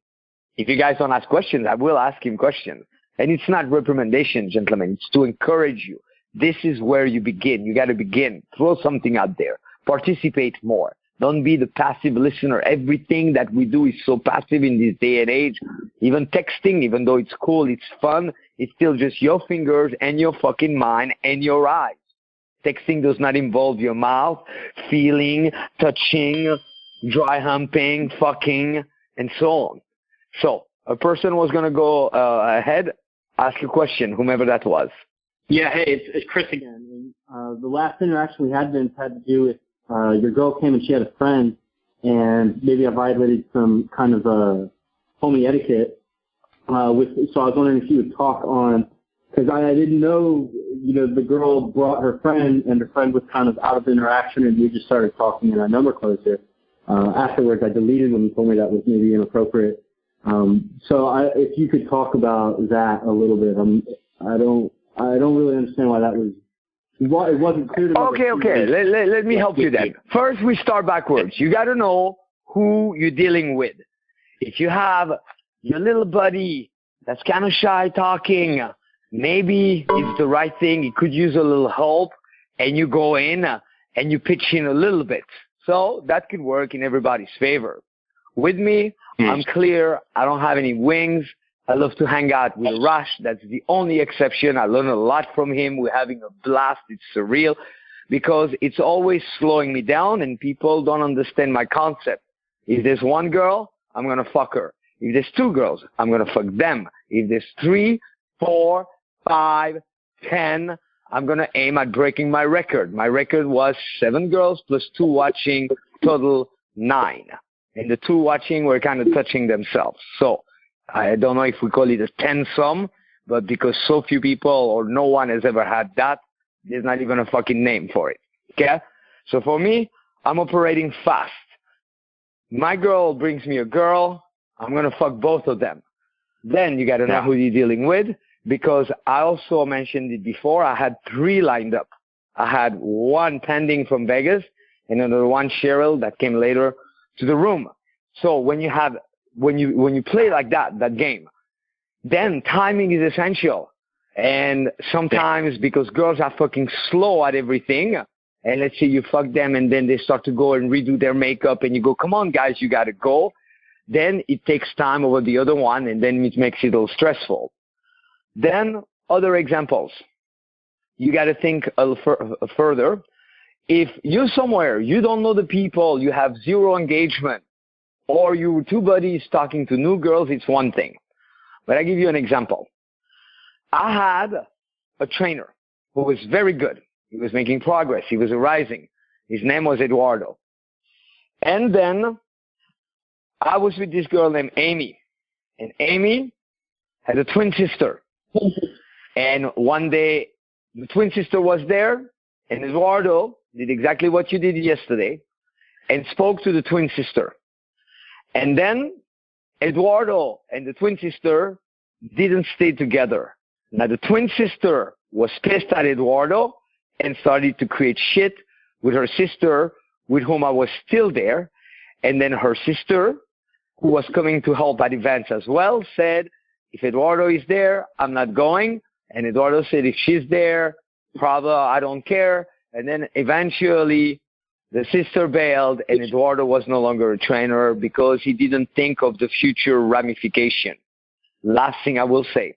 B: If you guys don't ask questions, I will ask him questions. And it's not reprimandation, gentlemen. It's to encourage you. This is where you begin. You got to begin. Throw something out there. Participate more. Don't be the passive listener. Everything that we do is so passive in this day and age. Even texting, even though it's cool, it's fun, it's still just your fingers and your fucking mind and your eyes. Texting does not involve your mouth, feeling, touching, dry humping, fucking, and so on. So a person was going to go ahead, ask a question, whomever that was.
D: Yeah, hey, it's Chris again. The last interaction we had, Vince, had to do with your girl came and she had a friend, and maybe I violated some kind of homie etiquette. So I was wondering if you would talk on, because I didn't know the girl brought her friend, and her friend was kind of out of interaction, and we just started talking, and our number closed there. Afterwards, I deleted when he told me that was maybe inappropriate. If you could talk about that a little bit, I don't really understand why that was. It wasn't clear to me.
B: Okay. Let me help you then. First, we start backwards. You got to know who you're dealing with. If you have your little buddy that's kind of shy talking, maybe it's the right thing. He could use a little help, and you go in and you pitch in a little bit. So that could work in everybody's favor. With me, I'm clear. I don't have any wings. I love to hang out with Arash. That's the only exception. I learn a lot from him. We're having a blast. It's surreal because it's always slowing me down, and people don't understand my concept. If there's one girl, I'm going to fuck her. If there's two girls, I'm going to fuck them. If there's 3, 4, 5, 10, I'm going to aim at breaking my record. My record was 7 girls plus 2 watching, total 9. And the 2 watching were kind of touching themselves. So I don't know if we call it a 10-sum, but because so few people or no one has ever had that, there's not even a fucking name for it. Okay? So for me, I'm operating fast. My girl brings me a girl, I'm going to fuck both of them. Then you got to know who you're dealing with, because I also mentioned it before. I had 3 lined up. I had 1 pending from Vegas and another 1 Cheryl that came later to the room. So when you play like that game, then timing is essential. And sometimes because girls are fucking slow at everything, and let's say you fuck them and then they start to go and redo their makeup and you go, come on guys, you got to go. Then it takes time over the other one, and then it makes it a little stressful. Then other examples. You got to think a little further. If you're somewhere, you don't know the people, you have 0 engagement, or you 2 buddies talking to new girls, it's one thing. But I give you an example. I had a trainer who was very good. He was making progress. He was rising. His name was Eduardo. And then I was with this girl named Amy. And Amy had a twin sister. And one day, the twin sister was there, and Eduardo did exactly what you did yesterday and spoke to the twin sister. And then Eduardo and the twin sister didn't stay together. Now, the twin sister was pissed at Eduardo and started to create shit with her sister, with whom I was still there. And then her sister, who was coming to help at events as well, said, if Eduardo is there, I'm not going. And Eduardo said, if she's there, probably I don't care. And then eventually the sister bailed, and Eduardo was no longer a trainer because he didn't think of the future ramification. Last thing I will say.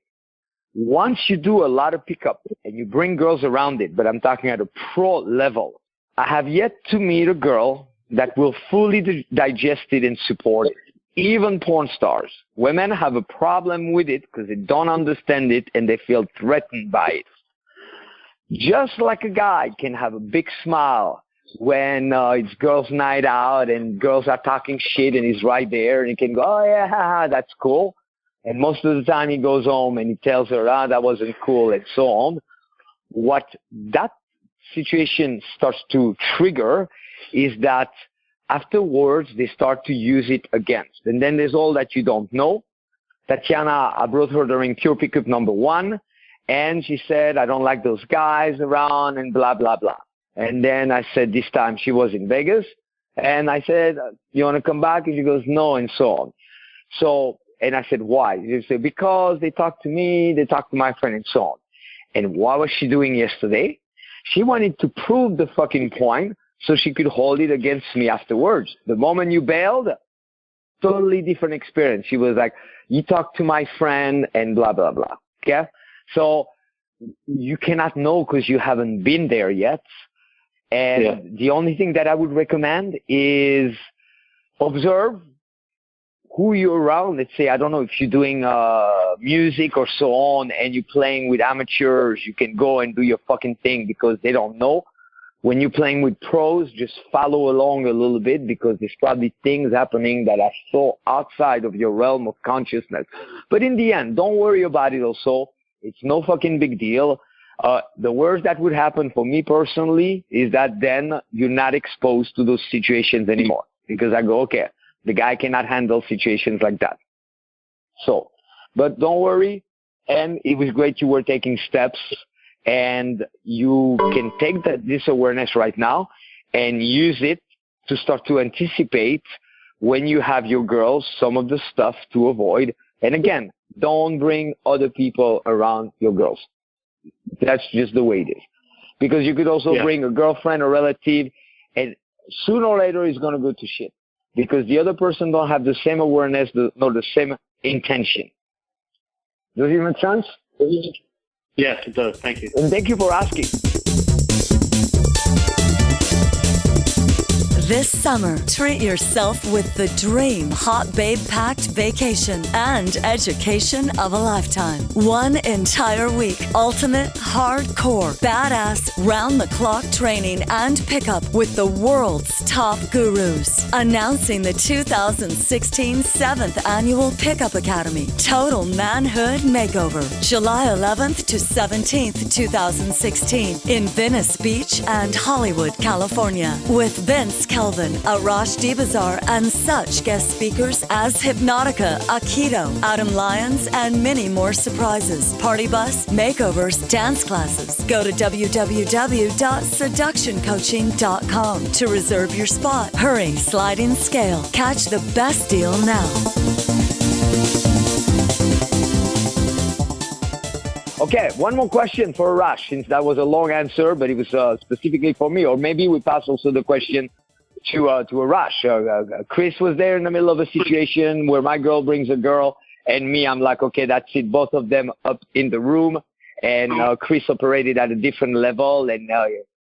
B: Once you do a lot of pickup and you bring girls around it, but I'm talking at a pro level, I have yet to meet a girl that will fully digest it and support it. Even porn stars. Women have a problem with it because they don't understand it and they feel threatened by it. Just like a guy can have a big smile when it's girls' night out and girls are talking shit and he's right there and he can go, oh yeah, that's cool. And most of the time he goes home and he tells her, that wasn't cool, and so on. What that situation starts to trigger is that afterwards they start to use it against. And then there's all that you don't know. Tatiana, I brought her during Pure Pickup number 1, and she said, I don't like those guys around and blah, blah, blah. And then I said this time she was in Vegas, and I said, you want to come back? And she goes, no, and so on. So, and I said, why? She said, because they talked to me, they talked to my friend, and so on. And what was she doing yesterday? She wanted to prove the fucking point so she could hold it against me afterwards. The moment you bailed, totally different experience. She was like, you talked to my friend and blah, blah, blah. Okay? So you cannot know because you haven't been there yet. And the only thing that I would recommend is observe who you're around. Let's say, I don't know, if you're doing music or so on and you're playing with amateurs, you can go and do your fucking thing because they don't know. When you're playing with pros, just follow along a little bit because there's probably things happening that are so outside of your realm of consciousness. But in the end, don't worry about it also. It's no fucking big deal. The worst that would happen for me personally is that then you're not exposed to those situations anymore, because I go, okay, the guy cannot handle situations like that. So, but don't worry. And it was great you were taking steps, and you can take this awareness right now and use it to start to anticipate when you have your girls some of the stuff to avoid. And again, don't bring other people around your girls. That's just the way it is. Because you could also bring a girlfriend or relative, and sooner or later it's going to go to shit. Because the other person don't have the same awareness, nor the same intention. Does it make sense?
D: Yes, it does. Thank you.
B: And thank you for asking.
A: This summer, treat yourself with the dream hot babe-packed vacation and education of a lifetime. One entire week, ultimate, hardcore, badass, round-the-clock training and pickup with the world's top gurus. Announcing the 2016 7th Annual Pickup Academy, Total Manhood Makeover, July 11th to 17th, 2016, in Venice Beach and Hollywood, California, with Vince Kelvin, Arash Dibazar, and such guest speakers as Hypnotica, Aikido, Adam Lyons, and many more surprises. Party bus, makeovers, dance classes. Go to www.seductioncoaching.com to reserve your spot. Hurry, sliding scale. Catch the best deal now.
B: Okay, one more question for Arash, since that was a long answer, but it was specifically for me. Or maybe we pass also the question to Arash. Chris was there in the middle of a situation where my girl brings a girl, and me, I'm like, okay, that's it. Both of them up in the room, and Chris operated at a different level, and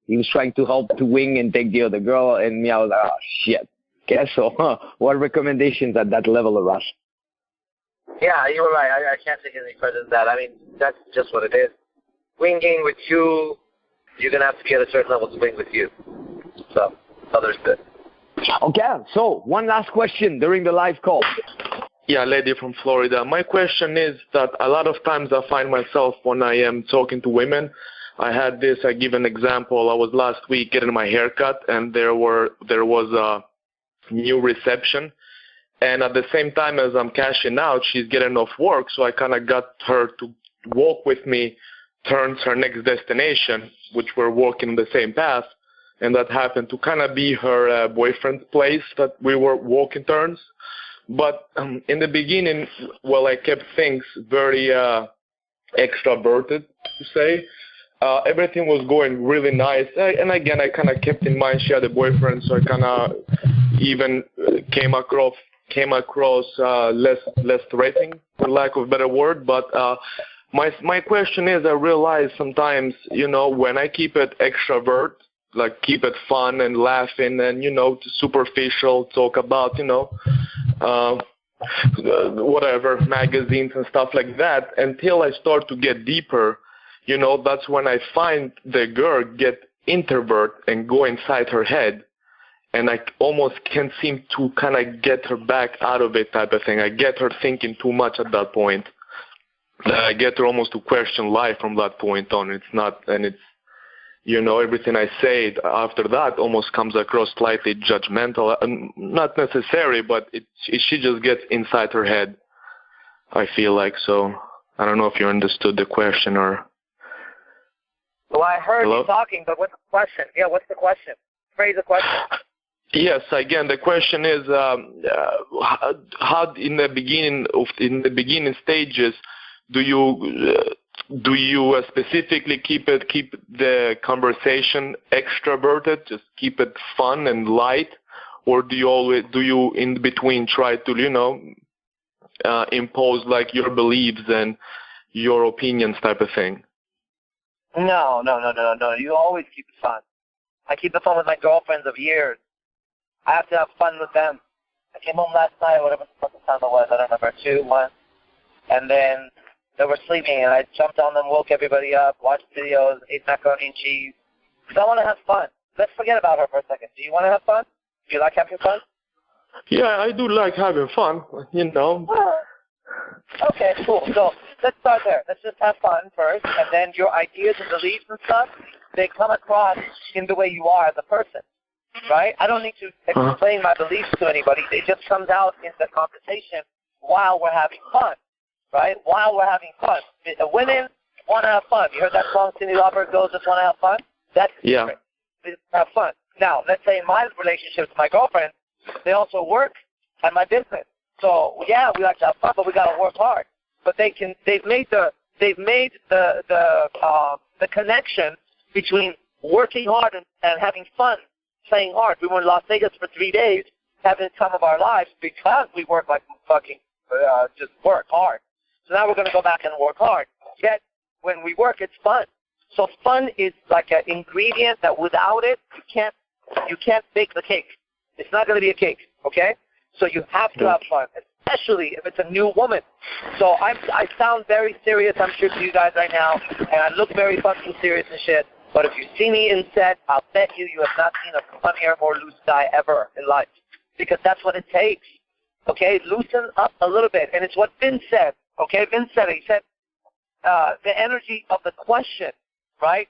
B: he was trying to help to wing and take the other girl, and me, I was like, oh, shit. Okay, so what recommendations at that level, Arash?
C: Yeah, you were right. I can't take any credit in that. I mean, that's just what it is. Winging with you, you're going to have to be at a certain level to wing with you. So, others good.
B: Okay, so one last question during the live call.
H: Yeah, lady from Florida. My question is that a lot of times I find myself when I am talking to women, I give an example. I was last week getting my hair cut, and there was a new reception. And at the same time as I'm cashing out, she's getting off work, so I kind of got her to walk with me towards her next destination, which we're walking the same path. And that happened to kind of be her boyfriend's place that we were walking turns. But in the beginning, I kept things very extroverted, to say. Everything was going really nice. And again, I kind of kept in mind she had a boyfriend, so I kind of even came across less threatening, for lack of a better word. But my question is, I realize sometimes, when I keep it extrovert, like keep it fun and laughing and, superficial, talk about, whatever, magazines and stuff like that, until I start to get deeper, that's when I find the girl get introvert and go inside her head. And I almost can't seem to kind of get her back out of it, type of thing. I get her thinking too much at that point. I get her almost to question life from that point on. It's not, and it's, everything I say after that almost comes across slightly judgmental. Not necessary, but she just gets inside her head, I feel like. So I don't know if you understood the question or.
C: Well, I heard
H: Hello?
C: you talking, but what's the question? Yeah, what's the question? Phrase the question.
H: Yes, again, the question is how in the beginning stages do you specifically keep the conversation extroverted, just keep it fun and light, or do you in between try to impose like your beliefs and your opinions type of thing?
C: No. You always keep it fun. I keep it fun with my girlfriends of years. I have to have fun with them. I came home last night, whatever the fucking time it was, I don't remember, 2, 1. And then they were sleeping, and I jumped on them, woke everybody up, watched videos, ate macaroni and cheese. Because I want to have fun. Let's forget about her for a second. Do you want to have fun? Do you like having fun?
H: Yeah, I do like having fun,
C: Okay, cool. So let's start there. Let's just have fun first, and then your ideas and beliefs and stuff, they come across in the way you are as a person, right? I don't need to explain my beliefs to anybody. It just comes out in the conversation while we're having fun, right? While we're having fun. Women want to have fun. You heard that song, Cyndi Lauper, Girls Just Want to Have Fun? That's different. They just have fun. Now, let's say in my relationship with my girlfriend, they also work at my business. So yeah, we like to have fun, but we got to work hard. But they've made the connection between working hard and having fun, playing hard. We were in Las Vegas for 3 days, having the time of our lives because we work like fucking just work hard. So now we're going to go back and work hard. Yet when we work, it's fun. So fun is like an ingredient that without it, you can't bake the cake. It's not going to be a cake, okay? So you have to have fun, especially if it's a new woman. So I sound very serious, I'm sure, to you guys right now, and I look very fucking serious and shit. But if you see me in set, I'll bet you have not seen a funnier, more loose guy ever in life, because that's what it takes. Okay, loosen up a little bit, and it's what Vince said. Okay, Vince said it. He said the energy of the question, right,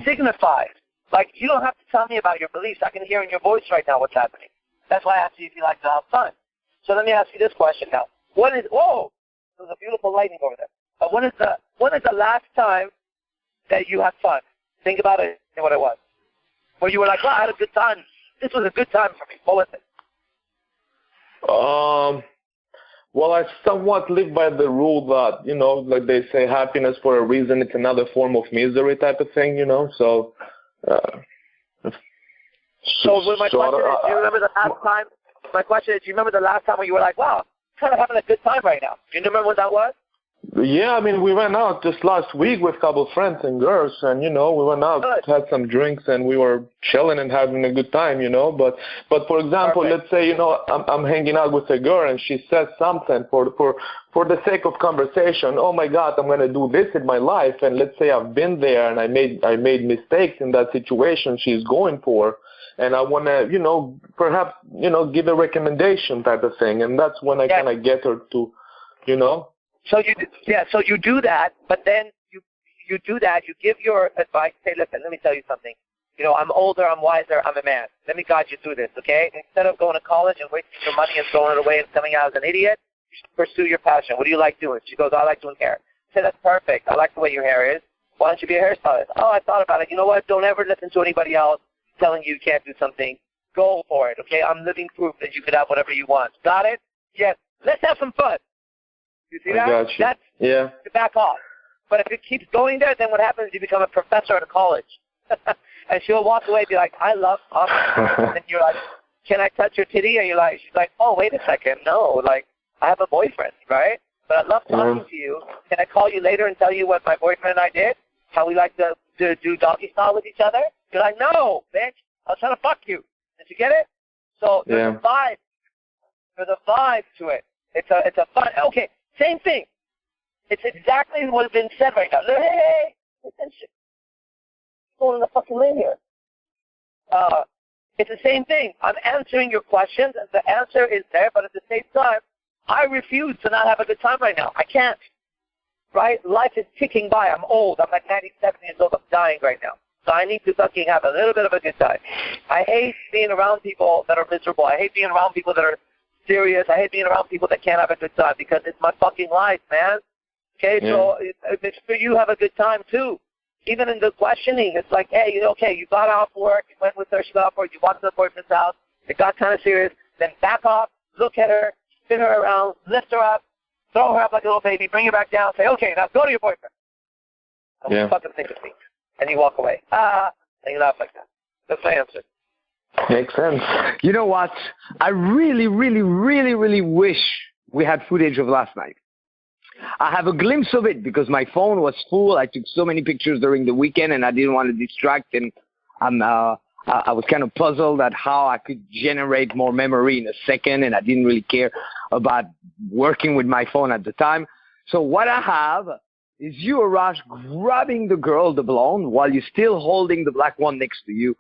C: signifies. Like, you don't have to tell me about your beliefs. I can hear in your voice right now what's happening. That's why I asked you if you like to have fun. So let me ask you this question now. Whoa, there's a beautiful lightning over there. When is the last time that you had fun? Think about it and what it was. Where you were like, wow, I had a good time. This was a good time for me. What was it?
H: Well, I somewhat live by the rule that, you know, like they say, happiness for a reason, it's another form of misery type of thing, you know, so... my question is, do you remember the last time? My question is, do you remember the last time when you were like, wow, I'm kind of having a good time right now? Do you remember what that was? Yeah, I mean, we went out just last week with a couple of friends and girls, and, you know, we went out, had some drinks, and we were chilling and having a good time, you know. But for example, let's say, you know, I'm hanging out with a girl, and she says something for the sake of conversation. Oh my God, I'm going to do this in my life, and let's say I've been there and I made mistakes in that situation she's going for, and I want to, you know, perhaps, you know, give a recommendation type of thing, and that's when I kind of get her to, you know.
C: So you do that, but then you do that, you give your advice, say, listen, let me tell you something. You know, I'm older, I'm wiser, I'm a man. Let me guide you through this, okay? Instead of going to college and wasting your money and throwing it away and coming out as an idiot, you should pursue your passion. What do you like doing? She goes, I like doing hair. I say, that's perfect. I like the way your hair is. Why don't you be a hairstylist? Oh, I thought about it. You know what? Don't ever listen to anybody else telling you can't do something. Go for it, okay? I'm living proof that you could have whatever you want. Got it? Yes. Let's have some fun. You see that?
H: Got you.
C: That's to back off. But if it keeps going there, then what happens is you become a professor at a college. And she'll walk away and be like, I love talking. And you're like, can I touch your titty? And she's like, oh, wait a second. No, like, I have a boyfriend, right? But I love talking to you. Can I call you later and tell you what my boyfriend and I did? How we like to do doggy style with each other? You're like, no, bitch. I was trying to fuck you. Did you get it? So there's a vibe. There's a vibe to it. It's a fun. Okay. Same thing. It's exactly what's been said right now. Hey, attention. Going in the fucking lane here. It's the same thing. I'm answering your questions, and the answer is there, but at the same time, I refuse to not have a good time right now. I can't. Right? Life is ticking by. I'm old. I'm like 97 years old. I'm dying right now. So I need to fucking have a little bit of a good time. I hate being around people that are miserable. I hate being around people that are serious. I hate being around people that can't have a good time because it's my fucking life, man. Okay, so it's for you have a good time too. Even in the questioning, it's like, hey, you got off work, you went with her, she got off work, you walked to the boyfriend's house, it got kind of serious, then back off, look at her, spin her around, lift her up, throw her up like a little baby, bring her back down, say, okay, now go to your boyfriend. And we fucking think of me. And you walk away. And you laugh like that. That's my answer.
H: Makes sense.
B: You know what? I really, really, really, really wish we had footage of last night. I have a glimpse of it because my phone was full. I took so many pictures during the weekend and I didn't want to distract. And I was kind of puzzled at how I could generate more memory in a second. And I didn't really care about working with my phone at the time. So what I have is you, Arash, grabbing the girl, the blonde, while you're still holding the black one next to you,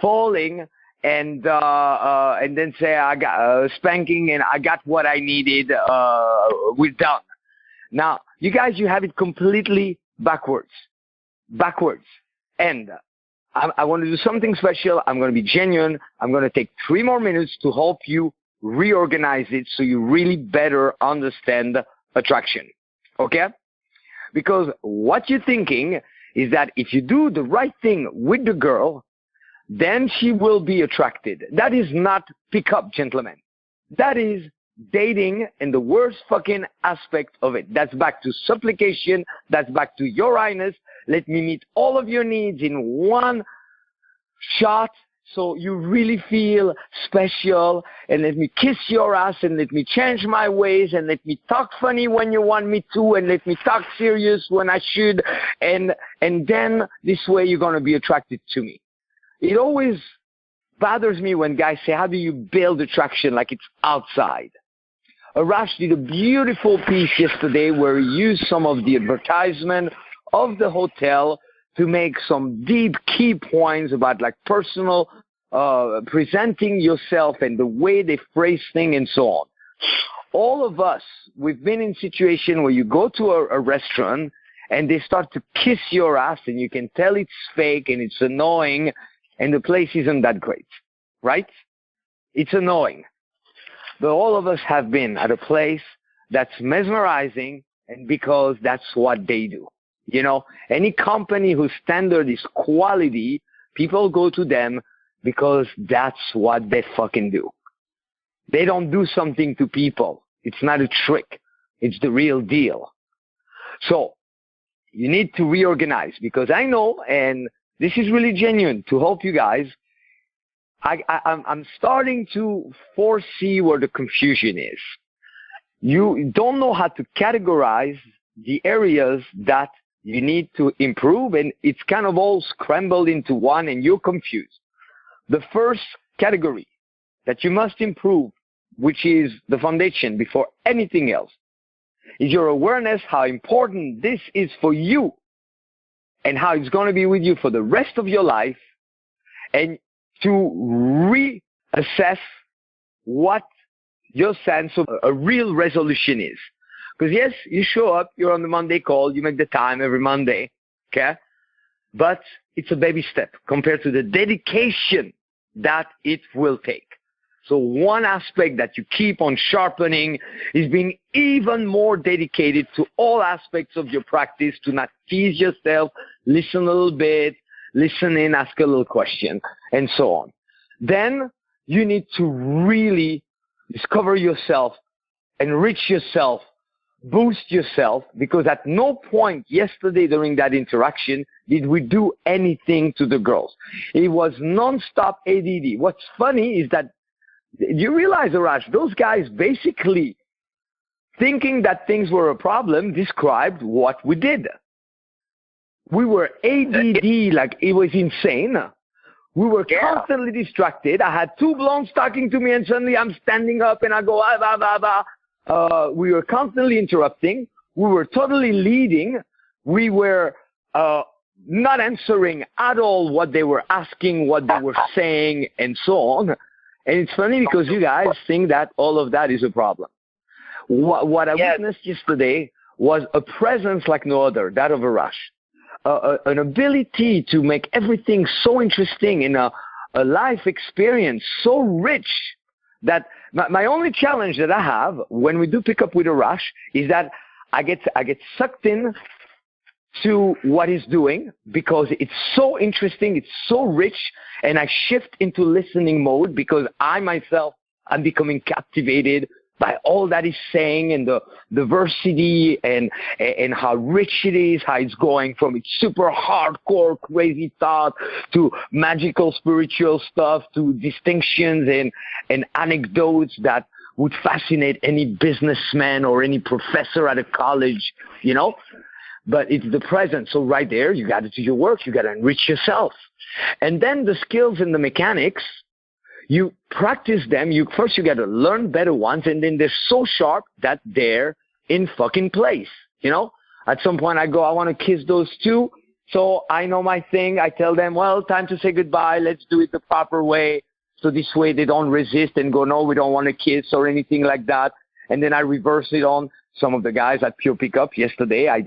B: falling, and then say, I got spanking, and I got what I needed. We're done. Now, you guys, you have it completely backwards. And I want to do something special. I'm going to be genuine. I'm going to take 3 more minutes to help you reorganize it so you really better understand attraction. Okay? Because what you're thinking is that if you do the right thing with the girl, then she will be attracted. That is not pickup, gentlemen. That is dating in the worst fucking aspect of it. That's back to supplication. That's back to your highness. Let me meet all of your needs in one shot so you really feel special, and let me kiss your ass, and let me change my ways, and let me talk funny when you want me to, and let me talk serious when I should, and then this way you're going to be attracted to me. It always bothers me when guys say, how do you build attraction like it's outside? Arash did a beautiful piece yesterday where he used some of the advertisement of the hotel to make some deep key points about like personal presenting yourself and the way they phrase things and so on. All of us, we've been in situation where you go to a restaurant and they start to kiss your ass and you can tell it's fake and it's annoying and the place isn't that great, right? It's annoying. But all of us have been at a place that's mesmerizing, and because that's what they do. You know, any company whose standard is quality, people go to them because that's what they fucking do. They don't do something to people. It's not a trick. It's the real deal. So you need to reorganize, because I know, and this is really genuine to help you guys, I'm starting to foresee where the confusion is. You don't know how to categorize the areas that you need to improve, and it's kind of all scrambled into one, and you're confused. The first category that you must improve, which is the foundation before anything else, is your awareness how important this is for you and how it's going to be with you for the rest of your life, and to reassess what your sense of a real resolution is. Because yes, you show up, you're on the Monday call, you make the time every Monday, okay? But it's a baby step compared to the dedication that it will take. So one aspect that you keep on sharpening is being even more dedicated to all aspects of your practice, to not tease yourself, listen a little bit, listen in, ask a little question, and so on. Then you need to really discover yourself, enrich yourself, boost yourself, because at no point yesterday during that interaction did we do anything to the girls. It was non-stop ADD. What's funny is that you realize, Arash, those guys basically thinking that things were a problem described what we did. We were ADD like it was insane. We were constantly distracted. I had 2 blondes talking to me and suddenly I'm standing up and I go, ah, bah, bah, bah. We were constantly interrupting. We were totally leading. We were not answering at all what they were asking, what they were saying, and so on. And it's funny because you guys think that all of that is a problem. What I witnessed yesterday was a presence like no other, that of Arash. An ability to make everything so interesting in a life experience so rich that my only challenge that I have when we do pick up with Arash is that I get sucked in to what he's doing because it's so interesting, it's so rich, and I shift into listening mode because I myself am becoming captivated by all that he's saying and the diversity and how rich it is, how it's going from its super hardcore crazy thought to magical spiritual stuff to distinctions and anecdotes that would fascinate any businessman or any professor at a college, you know. But it's the present. So right there, you got to do your work. You got to enrich yourself. And then the skills and the mechanics, you practice them. You got to learn better ones. And then they're so sharp that they're in fucking place. You know, at some point I go, I want to kiss those 2. So I know my thing. I tell them, well, time to say goodbye. Let's do it the proper way. So this way they don't resist and go, no, we don't want to kiss or anything like that. And then I reverse it on. some of the guys at Pure Pickup yesterday,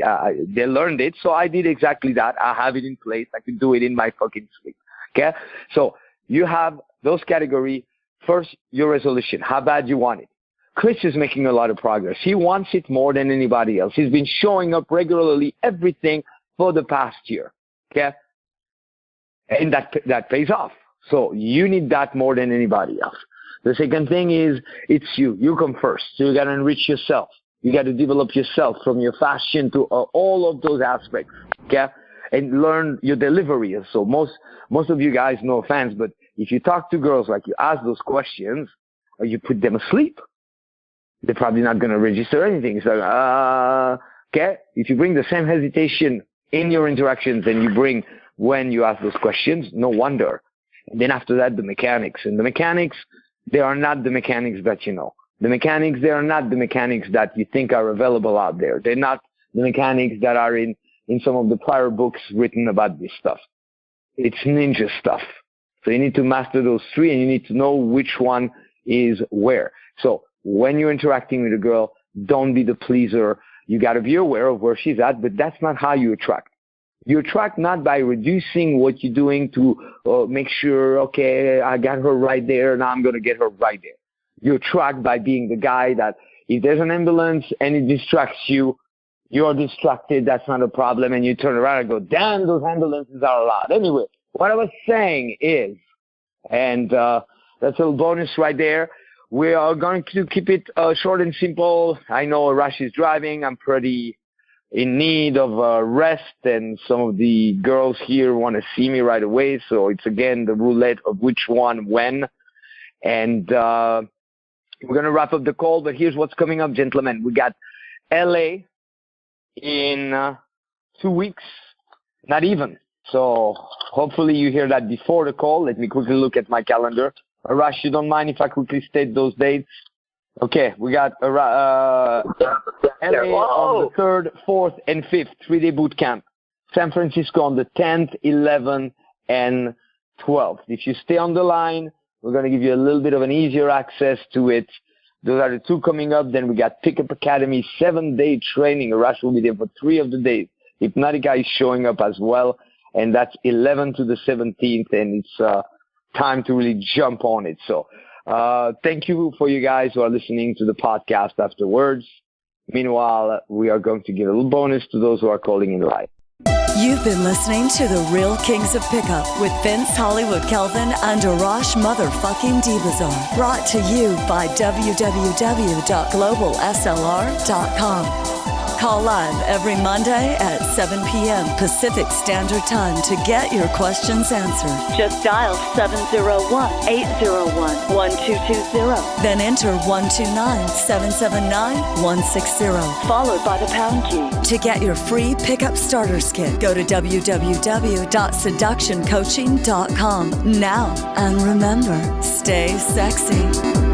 B: they learned it. So I did exactly that. I have it in place. I can do it in my fucking sleep. Okay? So you have those categories. First, your resolution, how bad you want it. Chris is making a lot of progress. He wants it more than anybody else. He's been showing up regularly, everything for the past year. Okay? And that pays off. So you need that more than anybody else. The second thing is, it's you. You come first. So you got to enrich yourself. You got to develop yourself from your fashion to all of those aspects. Okay? And learn your delivery. So most of you guys, no offense, but if you talk to girls, like you ask those questions, or you put them asleep, they're probably not going to register anything. It's like, okay? If you bring the same hesitation in your interactions than you bring when you ask those questions, no wonder. And then after that, the mechanics. And the mechanics, they are not the mechanics that you know. The mechanics, they are not the mechanics that you think are available out there. They're not the mechanics that are in some of the prior books written about this stuff. It's ninja stuff. So you need to master those three, and you need to know which one is where. So when you're interacting with a girl, don't be the pleaser. You got to be aware of where she's at, but that's not how you attract. You attract not by reducing what you're doing to make sure, okay, I got her right there, now I'm going to get her right there. You attract by being the guy that if there's an ambulance and it distracts you, you're distracted, that's not a problem, and you turn around and go, damn, those ambulances are a lot. Anyway, what I was saying is, and that's a little bonus right there, we are going to keep it short and simple. I know Arash is driving. I'm pretty in need of rest, and some of the girls here want to see me right away. So it's, again, the roulette of which one, when. And we're going to wrap up the call, but here's what's coming up, gentlemen. We got LA in 2 weeks, not even. So hopefully you hear that before the call. Let me quickly look at my calendar. Arash, you don't mind if I quickly state those dates? Okay, we got LA on the 3rd, 4th, and 5th, 3-day boot camp. San Francisco on the 10th, 11th, and 12th. If you stay on the line, we're going to give you a little bit of an easier access to it. Those are the two coming up. Then we got Pickup Academy, 7-day training. Arash will be there for 3 of the days. Hypnotica is showing up as well, and that's 11th to the 17th, and it's time to really jump on it. So thank you for you guys who are listening to the podcast afterwards. Meanwhile, we are going to give a little bonus to those who are calling in live.
A: You've been listening to The Real Kings of Pickup with Vince Hollywood Kelvin and Arash motherfucking Dibazar. Brought to you by www.globalslr.com. Call live every Monday at 7 p.m. Pacific Standard Time to get your questions answered. Just dial 701-801-1220. Then enter 129-779-160, followed by the pound key. To get your free Pickup Starters Kit, go to www.seductioncoaching.com now. And remember, stay sexy.